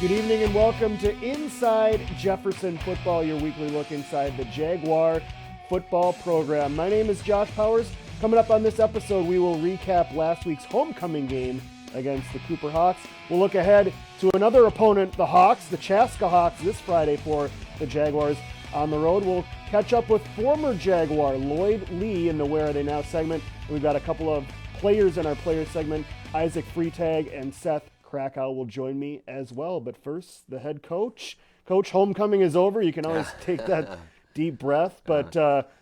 Good evening and welcome to Inside Jefferson Football, your weekly look inside the Jaguar football program. My name is Josh Powers. Coming up on this episode, we will recap last week's homecoming game against the Cooper Hawks. We'll look ahead to another opponent, the Hawks, the Chaska Hawks, this Friday for the Jaguars on the road. We'll catch up with former Jaguar Lloyd Lee in the Where Are They Now segment. And we've got a couple of players in our players segment. Isaac Freitag and Seth Krakow will join me as well. But first, the head coach. Coach, homecoming is over. You can always take that deep breath. But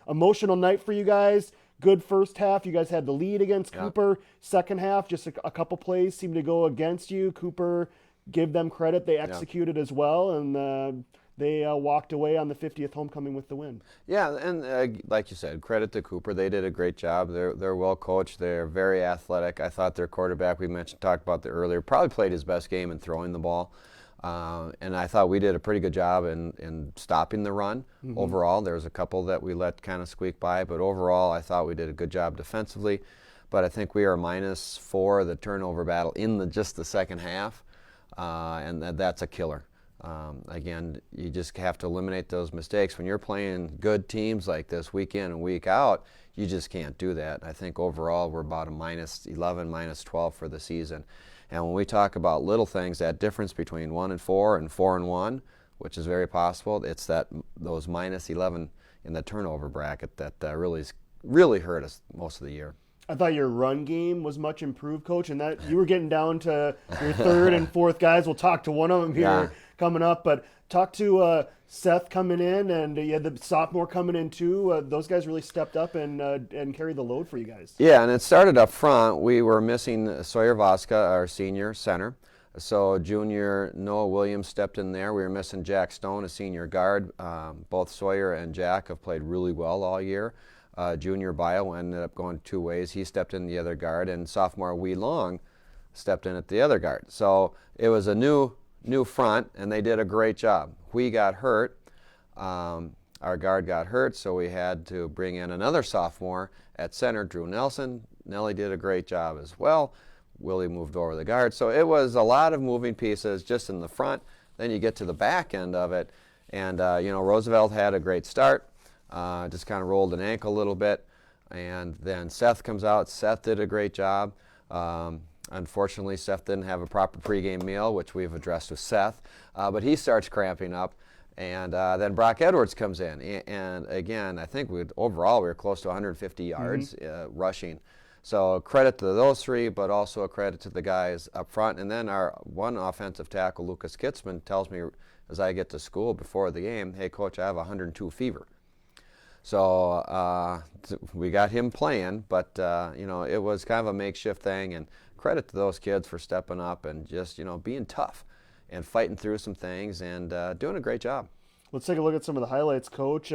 emotional night for you guys. Good first half. You guys had the lead against Cooper. Second half, just a couple plays seemed to go against you. Cooper, give them credit. They executed as well. And they walked away on the 50th homecoming with the win. Yeah, and like you said, credit to Cooper. They did a great job. They're well coached. They're very athletic. I thought their quarterback, talked about that earlier, probably played his best game in throwing the ball. And I thought we did a pretty good job in stopping the run overall. There was a couple that we let kind of squeak by, but overall I thought we did a good job defensively. But I think we are -4 the turnover battle in just the second half, and that's a killer. Again, you just have to eliminate those mistakes. When you're playing good teams like this week in and week out, you just can't do that. I think overall we're about a -11, -12 for the season. And when we talk about little things, that difference between 1-4 and 4-1, which is very possible, it's those -11 in the turnover bracket that really hurt us most of the year. I thought your run game was much improved, Coach, and that you were getting down to your third and fourth guys. We'll talk to one of them here coming up, but talk to Seth coming in, and you had the sophomore coming in too. Those guys really stepped up and carried the load for you guys. Yeah, and it started up front. We were missing Sawyer Voska, our senior center. So junior Noah Williams stepped in there. We were missing Jack Stone, a senior guard. Both Sawyer and Jack have played really well all year. Junior Bio ended up going two ways. He stepped in the other guard, and sophomore Wee Long stepped in at the other guard. So it was a new front, and they did a great job. We got hurt. Our guard got hurt, so we had to bring in another sophomore at center, Drew Nelson. Nelly did a great job as well. Willie moved over the guard. So it was a lot of moving pieces just in the front. Then you get to the back end of it, and Roosevelt had a great start. Just kind of rolled an ankle a little bit, and then Seth comes out. Seth did a great job. Unfortunately, Seth didn't have a proper pregame meal, which we've addressed with Seth, but he starts cramping up, and then Brock Edwards comes in, and again, I think overall we were close to 150 yards rushing. So credit to those three, but also a credit to the guys up front. And then our one offensive tackle, Lucas Kitzman, tells me as I get to school before the game, "Hey, Coach, I have 102 fever." So we got him playing, but it was kind of a makeshift thing, and credit to those kids for stepping up and just being tough and fighting through some things and doing a great job. Let's take a look at some of the highlights, Coach.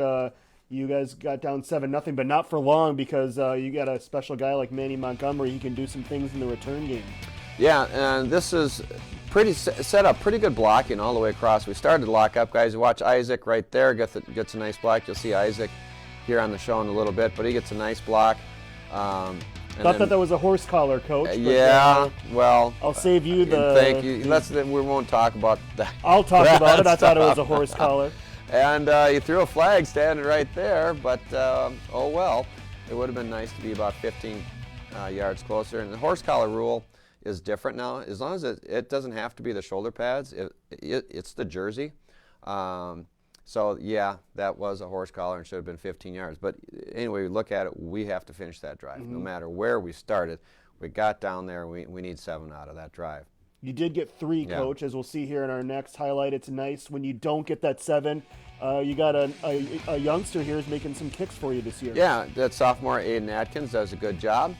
You guys got down 7-0, but not for long because you got a special guy like Manny Montgomery. He can do some things in the return game. Yeah, and this is set up pretty good blocking all the way across. We started to lock up, guys. You watch Isaac right there, gets a nice block. You'll see Isaac here on the show in a little bit, but he gets a nice block. Thought that was a horse collar, Coach. But, well, I'll save you the. Thank you. We won't talk about that. I'll talk about it. I thought it was a horse collar. And you threw a flag standing right there, but oh well. It would have been nice to be about 15 yards closer. And the horse collar rule is different now. As long as it doesn't have to be the shoulder pads, it's the jersey. So, yeah, that was a horse collar and should have been 15 yards. But anyway, we look at it, we have to finish that drive. No matter where we started, we got down there, we need 7 out of that drive. You did get 3, Coach, as we'll see here in our next highlight. It's nice when you don't get that 7. You got a youngster here who's making some kicks for you this year. Yeah, that sophomore Aiden Atkins does a good job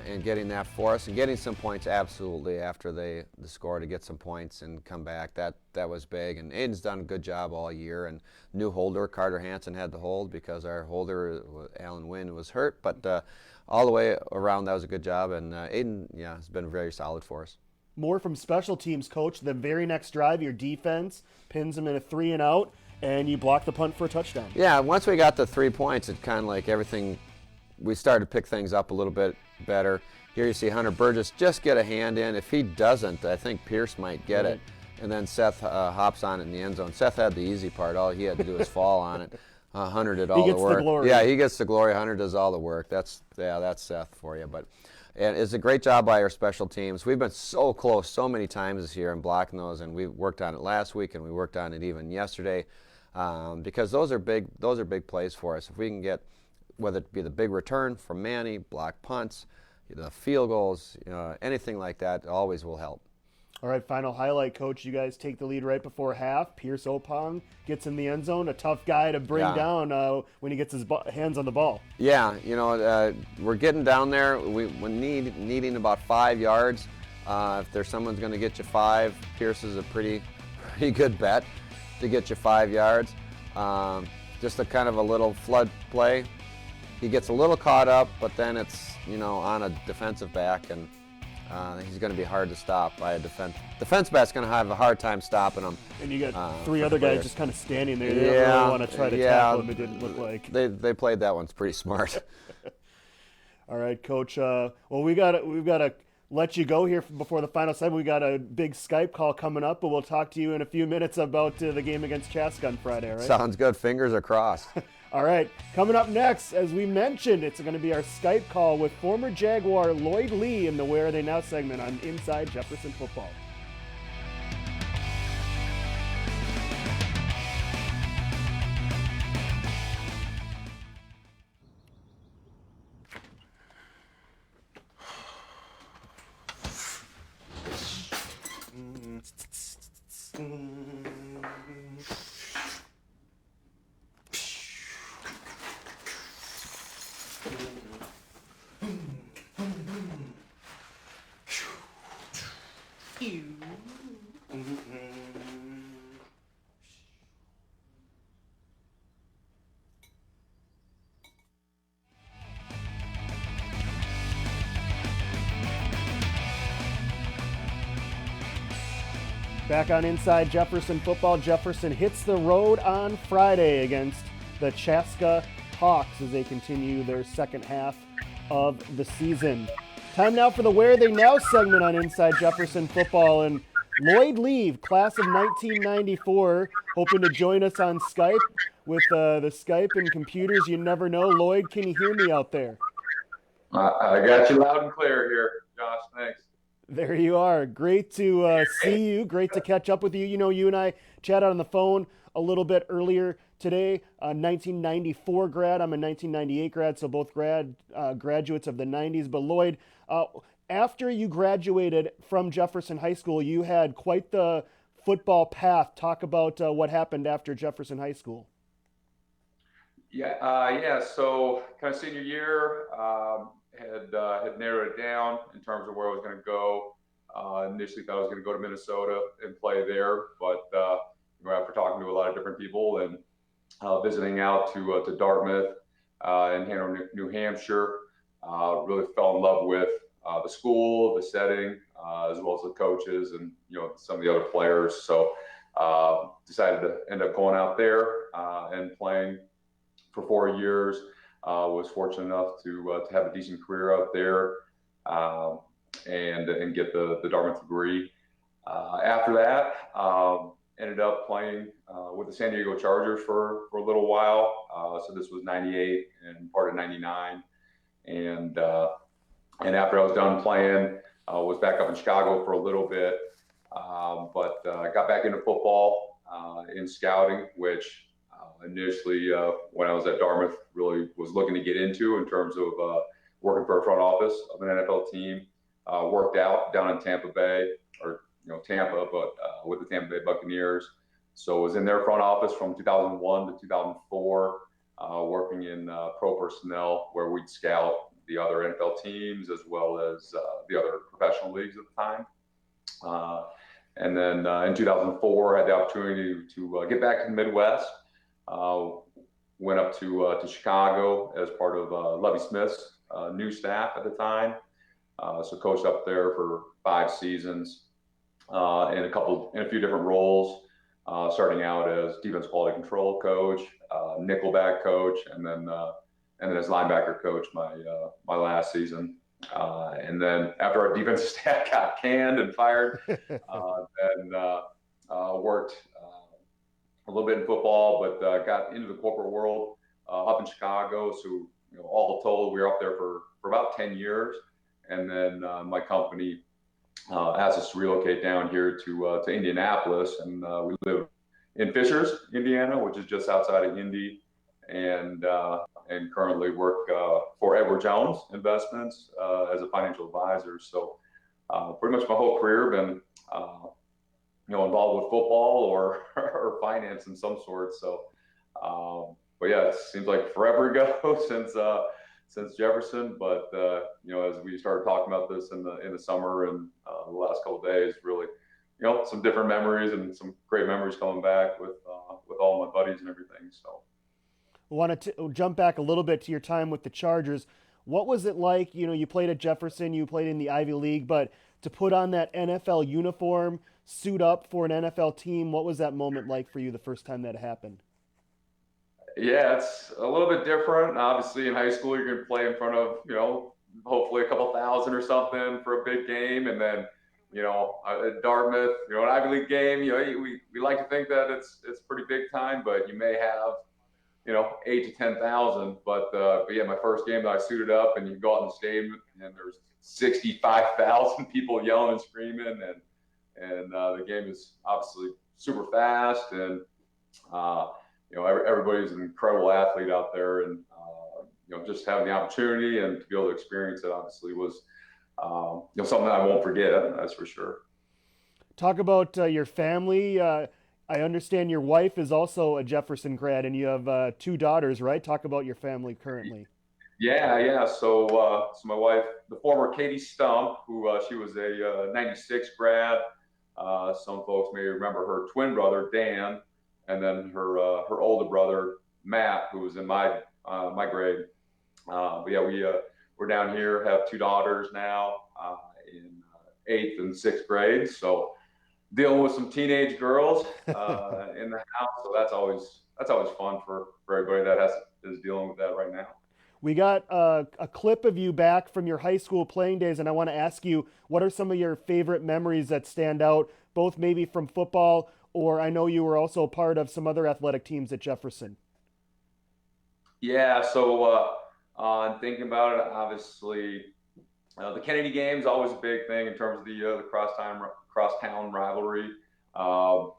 in getting that for us and getting some points absolutely after the score to get some points and come back. That was big, and Aiden's done a good job all year. And new holder, Carter Hansen, had the hold because our holder, Alan Wynn, was hurt. But all the way around, that was a good job, and Aiden, has been very solid for us. More from special teams, Coach. The very next drive, your defense pins them in a 3-and-out, and you block the punt for a touchdown. Yeah, once we got the 3 points, it kind of like everything, we started to pick things up a little bit better. Here you see Hunter Burgess just get a hand in. If he doesn't, I think Pierce might get it. and then Seth hops on it in the end zone. Seth had the easy part. All he had to do was fall on it. Hunter did all the work. He gets the glory. Yeah, he gets the glory. Hunter does all the work. That's Seth for you. But and it's a great job by our special teams. We've been so close so many times this year in blocking those, and we worked on it last week, and we worked on it even yesterday, because those are big plays for us. If we can get, whether it be the big return from Manny, block punts, the field goals, anything like that, always will help. All right, final highlight, Coach. You guys take the lead right before half. Pierce Opong gets in the end zone, a tough guy to bring down when he gets his hands on the ball. Yeah, we're getting down there. We're needing about 5 yards. If there's someone's going to get you 5, Pierce is a pretty good bet to get you 5 yards. Just a kind of a little flood play. He gets a little caught up, but then it's on a defensive back, and he's going to be hard to stop by a defense back's going to have a hard time stopping him. And you got 3 other guys just kind of standing there. They don't really want to try to tackle him. It didn't look like. They played that one pretty smart. All right, Coach. Well, we've got to let you go here before the final segment. We got a big Skype call coming up, but we'll talk to you in a few minutes about the game against Chaska on Friday. All right? Sounds good. Fingers are crossed. All right, coming up next, as we mentioned, it's going to be our Skype call with former Jaguar Lloyd Lee in the Where Are They Now segment on Inside Jefferson Football. Back on Inside Jefferson Football, Jefferson hits the road on Friday against the Chaska Hawks as they continue their second half of the season. Time now for the Where Are They Now segment on Inside Jefferson Football. And Lloyd Lee, class of 1994, hoping to join us on Skype with the Skype and computers. You never know. Lloyd, can you hear me out there? I got you loud and clear here, Josh. Thanks. There you are. Great to see you. Great to catch up with you. You and I chatted on the phone a little bit earlier today. 1994 grad. I'm a 1998 grad, so both graduates of the 90s. But Lloyd, after you graduated from Jefferson High School, you had quite the football path. Talk about what happened after Jefferson High School. Yeah. So kind of senior year, had narrowed it down in terms of where I was going to go. Initially thought I was going to go to Minnesota and play there, but after talking to a lot of different people and visiting out to Dartmouth and Hanover, New Hampshire, really fell in love with the school, the setting, as well as the coaches and some of the other players. So decided to end up going out there and playing for 4 years. Was fortunate enough to have a decent career out there and get the Dartmouth degree. After that, ended up playing with the San Diego Chargers for a little while. So this was 98 and part of 99. And after I was done playing, was back up in Chicago for a little bit. But got back into football in scouting, which initially, when I was at Dartmouth, really was looking to get into in terms of working for a front office of an NFL team. Worked out down in Tampa Bay, or Tampa, but with the Tampa Bay Buccaneers. So was in their front office from 2001 to 2004, working in pro personnel, where we'd scout the other NFL teams as well as the other professional leagues at the time. And then in 2004, I had the opportunity to get back to the Midwest. Went up to Chicago as part of Lovie Smith's new staff at the time. So coached up there for 5 seasons in a few different roles, starting out as defense quality control coach, nickelback coach, and then as linebacker coach my last season. And then after our defensive staff got canned and fired, then worked a little bit in football, but got into the corporate world up in Chicago. So, all told, we were up there for about 10 years. And then my company asked us to relocate down here to Indianapolis. And we live in Fishers, Indiana, which is just outside of Indy. And currently work for Edward Jones Investments as a financial advisor. So pretty much my whole career been involved with football or or finance in some sort. So, but yeah, it seems like forever ago since Jefferson. But as we started talking about this in the summer and the last couple of days, really, some different memories and some great memories coming back with all my buddies and everything. So. I want to jump back a little bit to your time with the Chargers. What was it like? You played at Jefferson, you played in the Ivy League, but to put on that NFL uniform, suit up for an NFL team, what was that moment like for you the first time that happened? Yeah, it's a little bit different. Obviously, in high school, you're going to play in front of, hopefully a couple thousand or something for a big game. And then, at Dartmouth, an Ivy League game, we like to think that it's pretty big time, but you may have, 8 to 10,000. But yeah, my first game that I suited up and you go out in the stadium and there's 65,000 people yelling and screaming. And the game is obviously super fast. And, everybody's an incredible athlete out there. And, just having the opportunity and to be able to experience it obviously was, something that I won't forget. That's for sure. Talk about your family. I understand your wife is also a Jefferson grad, and you have 2 daughters, right? Talk about your family currently. Yeah. So my wife, the former Katie Stump, who she was a '96 grad. Some folks may remember her twin brother Dan, and then her older brother Matt, who was in my grade. But yeah, we're down here, have 2 daughters now in 8th and 6th grade. So dealing with some teenage girls in the house, so that's always fun for everybody that is dealing with that right now. We got a clip of you back from your high school playing days, and I want to ask you, what are some of your favorite memories that stand out, both maybe from football, or I know you were also part of some other athletic teams at Jefferson? Yeah, so thinking about it, obviously, the Kennedy game is always a big thing in terms of the crosstown rivalry. I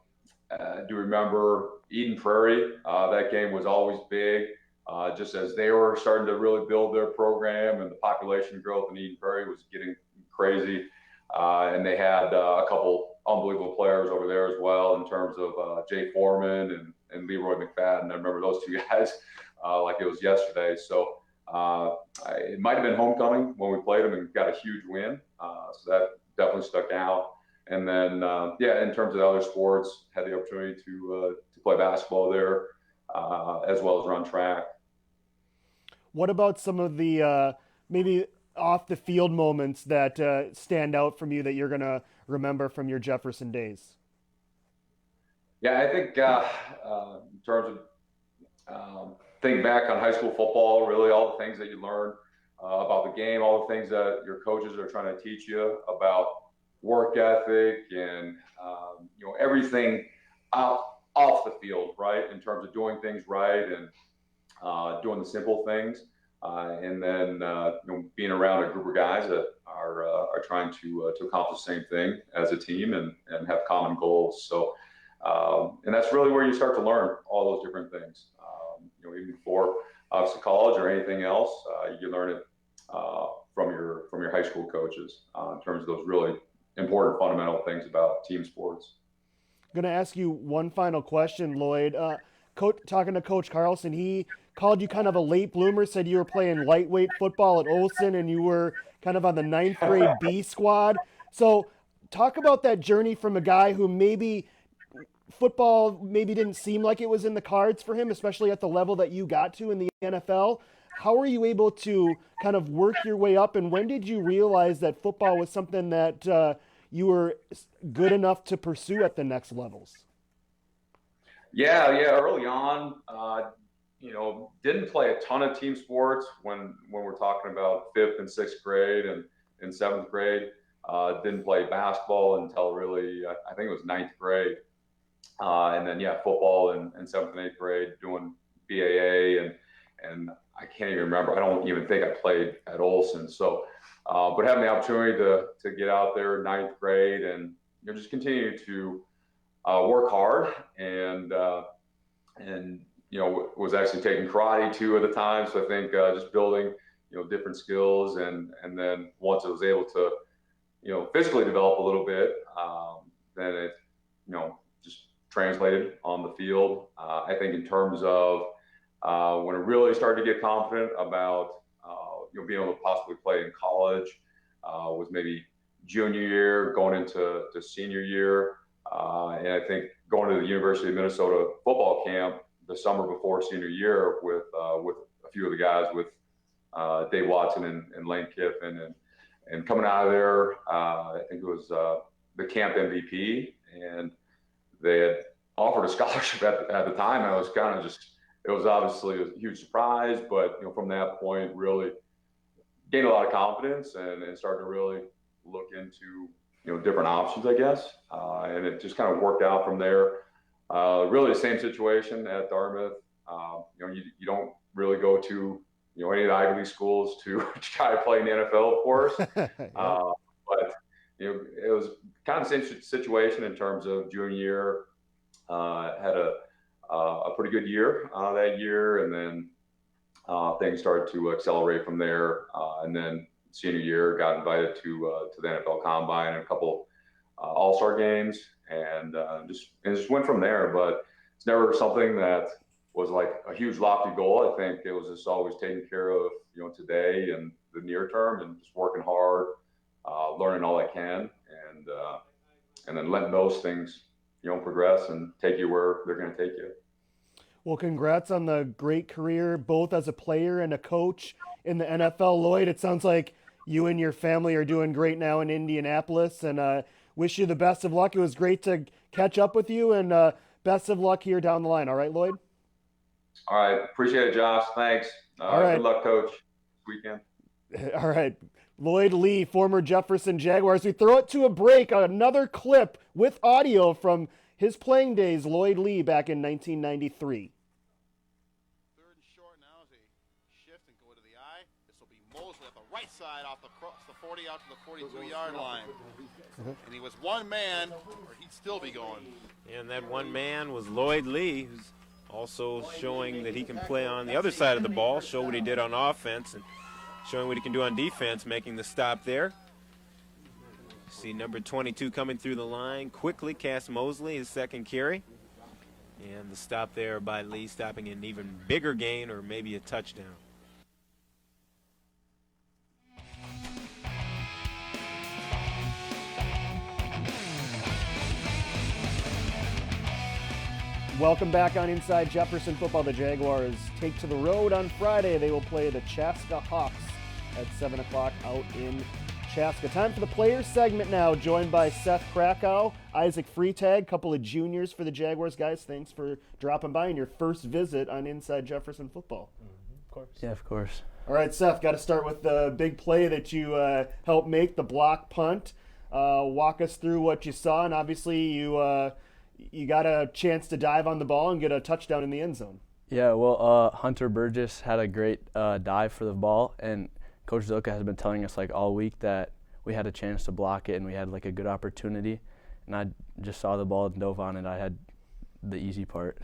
do remember Eden Prairie. That game was always big, just as they were starting to really build their program and the population growth in Eden Prairie was getting crazy. And they had a couple unbelievable players over there as well in terms of Jay Foreman and Leroy McFadden. I remember those 2 guys like it was yesterday. So it might have been homecoming when we played them and got a huge win. So that definitely stuck out. And then, in terms of other sports, had the opportunity to play basketball there as well as run track. What about some of the maybe off the field moments that stand out from you that you're going to remember from your Jefferson days? Yeah, I think in terms of think back on high school football, really all the things that you learn about the game, all the things that your coaches are trying to teach you about work ethic and everything off the field, right? In terms of doing things right and doing the simple things, and then being around a group of guys that are trying to accomplish the same thing as a team and have common goals. So, and that's really where you start to learn all those different things. Even before obviously college or anything else, you learn it from your high school coaches in terms of those really important fundamental things about team sports. I'm going to ask you one final question, Lloyd. Talking to Coach Carlson, he called you kind of a late bloomer, said you were playing lightweight football at Olson and you were kind of on the 9th grade B squad. So talk about that journey from a guy who maybe football maybe didn't seem like it was in the cards for him, especially at the level that you got to in the NFL. How were you able to kind of work your way up, and when did you realize that football was something that you were good enough to pursue at the next levels? Yeah, early on, didn't play a ton of team sports when we're talking about 5th and 6th grade and in 7th grade. Didn't play basketball until really, I think it was 9th grade. And then, yeah, football in 7th and 8th grade, doing BAA, and I can't even remember. I don't even think I played at Olson. So, but having the opportunity to get out there 9th grade and just continue to work hard and was actually taking karate too at the time. So I think just building different skills and then once I was able to physically develop a little bit, then it just translated on the field. I think in terms of when I really started to get confident about being able to possibly play in college was maybe junior year going into senior year. And I think going to the University of Minnesota football camp the summer before senior year with a few of the guys, with Dave Watson and Lane Kiffin, and coming out of there, I think it was the camp MVP, and they had offered a scholarship at the time. I was kind of it was obviously a huge surprise, but from that point, really gained a lot of confidence and started to really look into different options, I guess, and it just kind of worked out from there. Really the same situation at Dartmouth. You don't really go to any of the Ivy League schools to try to play in the NFL, of course. But it was kind of the same situation in terms of junior year. Had a pretty good year that year, and then things started to accelerate from there. And then senior year, got invited to the NFL Combine and a couple All-Star games, and just went from there. But it's never something that was like a huge lofty goal. I think it was just always taking care of today and the near term, and just working hard, learning all I can, and then letting those things progress and take you where they're going to take you. Well, congrats on the great career, both as a player and a coach in the NFL, Lloyd. It sounds like you and your family are doing great now in Indianapolis, and wish you the best of luck. It was great to catch up with you, and best of luck here down the line. All right, Lloyd? All right. Appreciate it, Josh. Thanks. All right. Good luck, Coach. Weekend. All right. Lloyd Lee, former Jefferson Jaguars. We throw it to a break. Another clip with audio from his playing days, Lloyd Lee, back in 1993. Third and short now as they shift and go to the I. This will be Mosley at the right side off the 40 out to the 42-yard line. And he was one man, or he'd still be going. And that one man was Lloyd Lee, who's also showing that he can play on the other side of the ball, show what he did on offense, and showing what he can do on defense, making the stop there. See number 22 coming through the line quickly. Cass Mosley, his second carry. And the stop there by Lee, stopping an even bigger gain or maybe a touchdown. Welcome back on Inside Jefferson Football. The Jaguars take to the road on Friday. They will play the Chaska Hawks at 7 o'clock out in Chaska. Time for the players segment now, joined by Seth Krakow, Isaac Freitag, couple of juniors for the Jaguars. Guys, thanks for dropping by on your first visit on Inside Jefferson Football. Of course. Yeah, of course. All right, Seth, got to start with the big play that you helped make, the block punt. Walk us through what you saw, and obviously you got a chance to dive on the ball and get a touchdown in the end zone. Yeah, well, Hunter Burgess had a great dive for the ball, and Coach Zilka has been telling us like all week that we had a chance to block it and we had like a good opportunity, and I just saw the ball and dove on it. I had the easy part.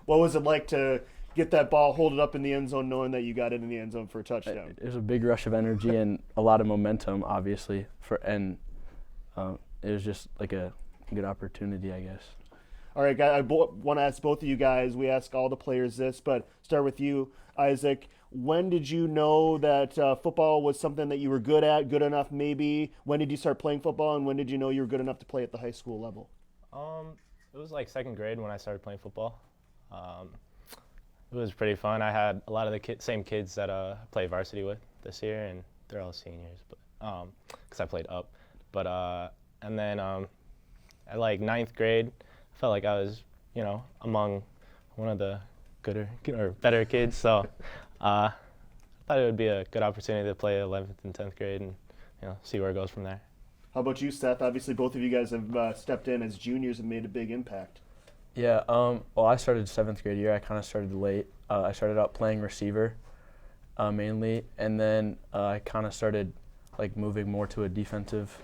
What was it like to get that ball, hold it up in the end zone, knowing that you got it in the end zone for a touchdown? It was a big rush of energy and a lot of momentum, obviously, and it was just like a good opportunity, I guess. All right, guys, I want to ask both of you guys. We ask all the players this, but start with you, Isaac. When did you know that football was something that you were good at, good enough maybe? When did you start playing football, and when did you know you were good enough to play at the high school level? It was like second grade when I started playing football. It was pretty fun. I had a lot of the same kids that I played varsity with this year, and they're all seniors, but because I played up. But and then at like ninth grade, I felt like I was, among one of the gooder or better kids. So I thought it would be a good opportunity to play 11th and 10th grade and see where it goes from there. How about you, Seth? Obviously, both of you guys have stepped in as juniors and made a big impact. Yeah, well, I started 7th grade year. I kind of started late. I started out playing receiver mainly, and then I kind of started like moving more to a defensive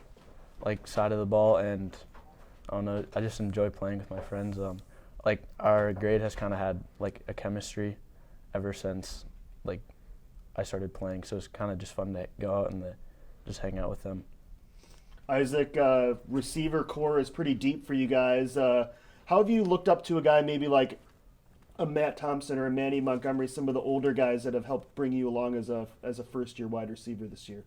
like side of the ball, and I don't know, I just enjoy playing with my friends. Like our grade has kind of had like a chemistry ever since like I started playing, so it's kind of just fun to go out and just hang out with them. Isaac, receiver core is pretty deep for you guys. How have you looked up to a guy maybe like a Matt Thompson or a Manny Montgomery, some of the older guys that have helped bring you along as a first-year wide receiver this year?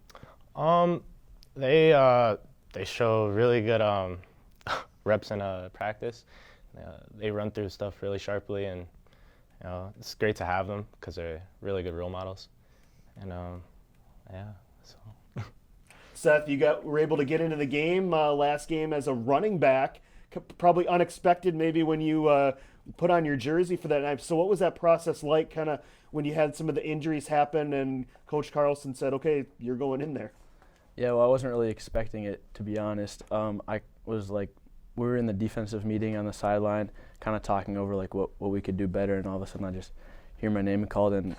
They show really good reps in practice. They run through stuff really sharply, and it's great to have them because they're really good role models. And yeah, so. Seth, were able to get into the game last game as a running back. Probably unexpected, maybe when you put on your jersey for that night. So, what was that process like? Kind of when you had some of the injuries happen, and Coach Carlson said, "Okay, you're going in there." Yeah, well, I wasn't really expecting it, to be honest. I was like, we were in the defensive meeting on the sideline, kind of talking over like what we could do better, and all of a sudden I just hear my name called and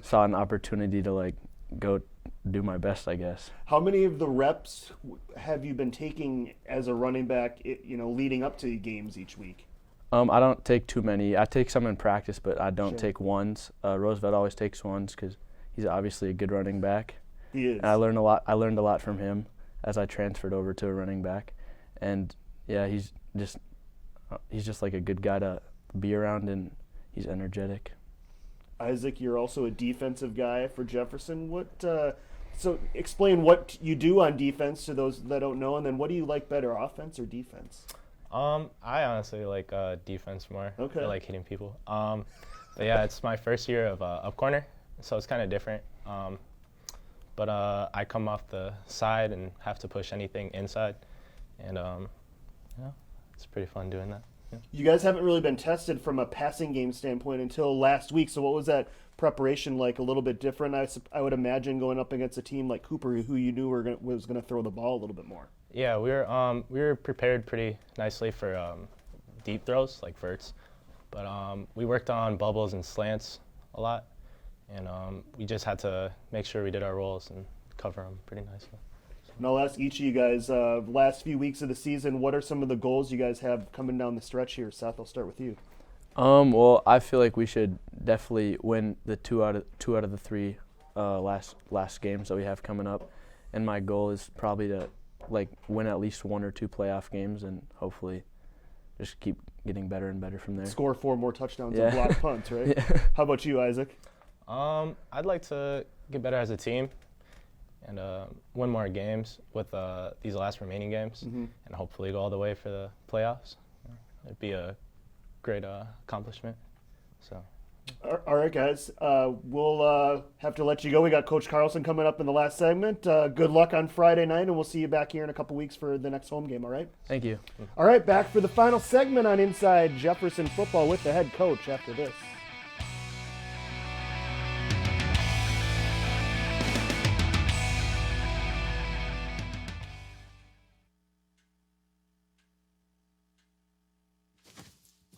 saw an opportunity to like go do my best, I guess. How many of the reps have you been taking as a running back, leading up to games each week? I don't take too many. I take some in practice, but I don't Sure. take ones. Roosevelt always takes ones because he's obviously a good running back. He is. And I learned a lot from him as I transferred over to a running back, and yeah, he's just like a good guy to be around, and he's energetic. Isaac, you're also a defensive guy for Jefferson. So explain what you do on defense to those that don't know, and then what do you like better, offense or defense? I honestly like defense more. Okay. I like hitting people. But yeah, it's my first year of up corner, so it's kind of different. But I come off the side and have to push anything inside, and it's pretty fun doing that. Yeah. You guys haven't really been tested from a passing game standpoint until last week. So what was that preparation like? A little bit different, I would imagine, going up against a team like Cooper, who you knew was going to throw the ball a little bit more. Yeah, we were prepared pretty nicely for deep throws like verts, but we worked on bubbles and slants a lot, and we just had to make sure we did our roles and cover them pretty nicely. And I'll ask each of you guys, last few weeks of the season, what are some of the goals you guys have coming down the stretch here? Seth, I'll start with you. Well, I feel like we should definitely win the two out of the three last games that we have coming up, and my goal is probably to like win at least 1 or 2 playoff games, and hopefully just keep getting better and better from there. Score 4 more touchdowns Yeah. and block punts, right? Yeah. How about you, Isaac? I'd like to get better as a team and win more games with these last remaining games, and hopefully go all the way for the playoffs. It'd be a great accomplishment. So. All right, guys. We'll have to let you go. We got Coach Carlson coming up in the last segment. Good luck on Friday night, and we'll see you back here in a couple weeks for the next home game, all right? Thank you. All right, back for the final segment on Inside Jefferson Football with the head coach after this.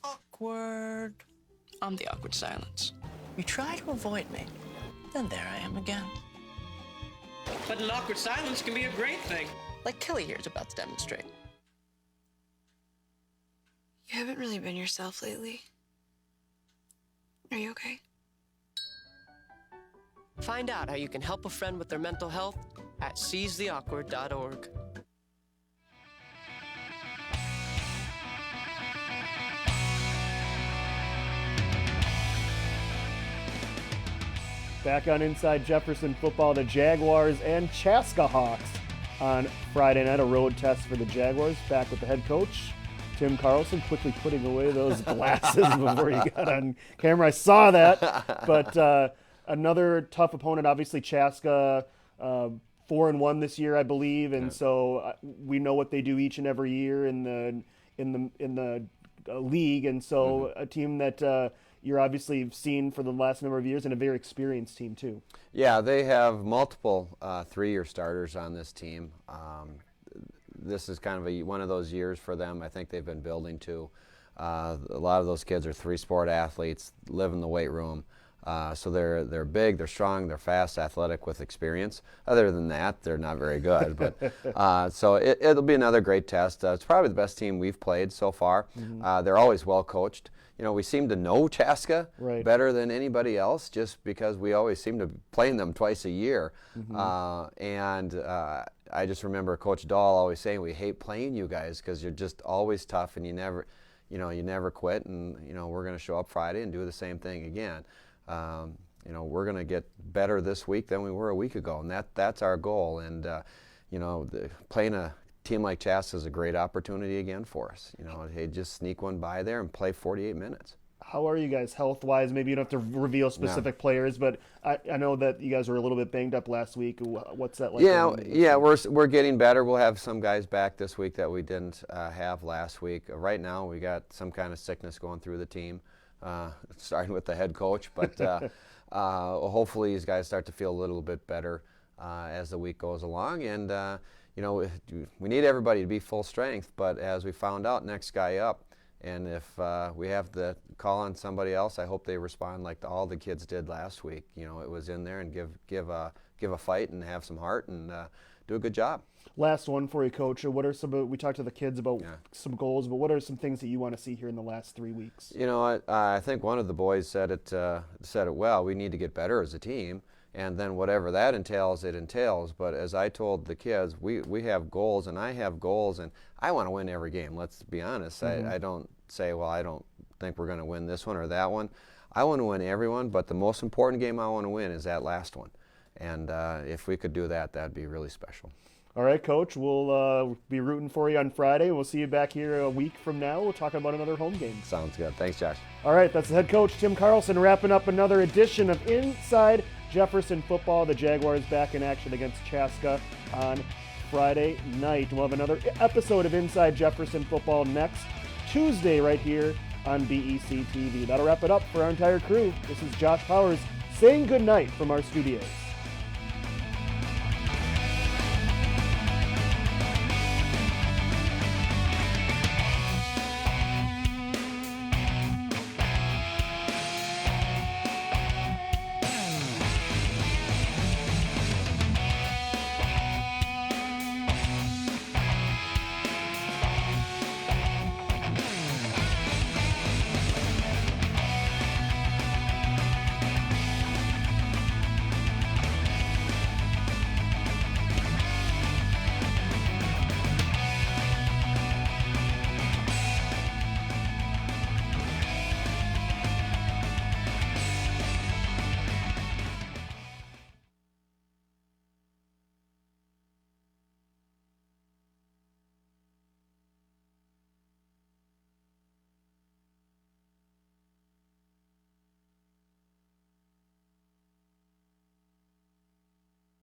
Awkward. I'm the awkward silence. You try to avoid me, then there I am again. But an awkward silence can be a great thing. Like Kelly here is about to demonstrate. You haven't really been yourself lately. Are you okay? Find out how you can help a friend with their mental health at seizetheawkward.org. Back on Inside Jefferson Football, the Jaguars and Chaska Hawks on Friday night, a road test for the Jaguars. Back with the head coach, Tim Carlson, quickly putting away those glasses before he got on camera. I saw that, but another tough opponent, obviously Chaska, 4-1 this year, I believe, and so we know what they do each and every year in the league, and so a team that you're obviously seen for the last number of years, and a very experienced team too. Yeah, they have multiple 3-year starters on this team. This is kind of one of those years for them I think they've been building to. A lot of those kids are 3-sport athletes, live in the weight room. So they're big, they're strong, they're fast, athletic with experience. Other than that, they're not very good. But so it'll be another great test. It's probably the best team we've played so far. They're always well coached. You know, we seem to know Chaska better than anybody else, just because we always seem to play them twice a year. I just remember Coach Dahl always saying, "We hate playing you guys because you're just always tough and you never quit. And we're going to show up Friday and do the same thing again." We're going to get better this week than we were a week ago, and that's our goal. And playing a team like Chaska is a great opportunity again for us. Hey, just sneak one by there and play 48 minutes. How are you guys health-wise? Maybe you don't have to reveal specific players, but I know that you guys were a little bit banged up last week. What's that like? Yeah, we're getting better. We'll have some guys back this week that we didn't have last week. Right now, we got some kind of sickness going through the team. Starting with the head coach, but hopefully these guys start to feel a little bit better as the week goes along. And we need everybody to be full strength, but as we found out, next guy up. And if we have to call on somebody else, I hope they respond like all the kids did last week. It was in there and give a fight and have some heart and do a good job. Last one for you, Coach. What are we talked to the kids about some goals, but what are some things that you want to see here in the last 3 weeks? I think one of the boys said it well. We need to get better as a team, and then whatever that entails, it entails. But as I told the kids, we have goals, and I have goals, and I want to win every game. Let's be honest. I don't say, well, I don't think we're going to win this one or that one. I want to win every one, but the most important game I want to win is that last one. And if we could do that, that'd be really special. All right, Coach, we'll be rooting for you on Friday. We'll see you back here a week from now. We'll talk about another home game. Sounds good. Thanks, Josh. All right, that's the head coach, Tim Carlson, wrapping up another edition of Inside Jefferson Football. The Jaguars back in action against Chaska on Friday night. We'll have another episode of Inside Jefferson Football next Tuesday right here on BEC-TV. That'll wrap it up for our entire crew. This is Josh Powers saying good night from our studios.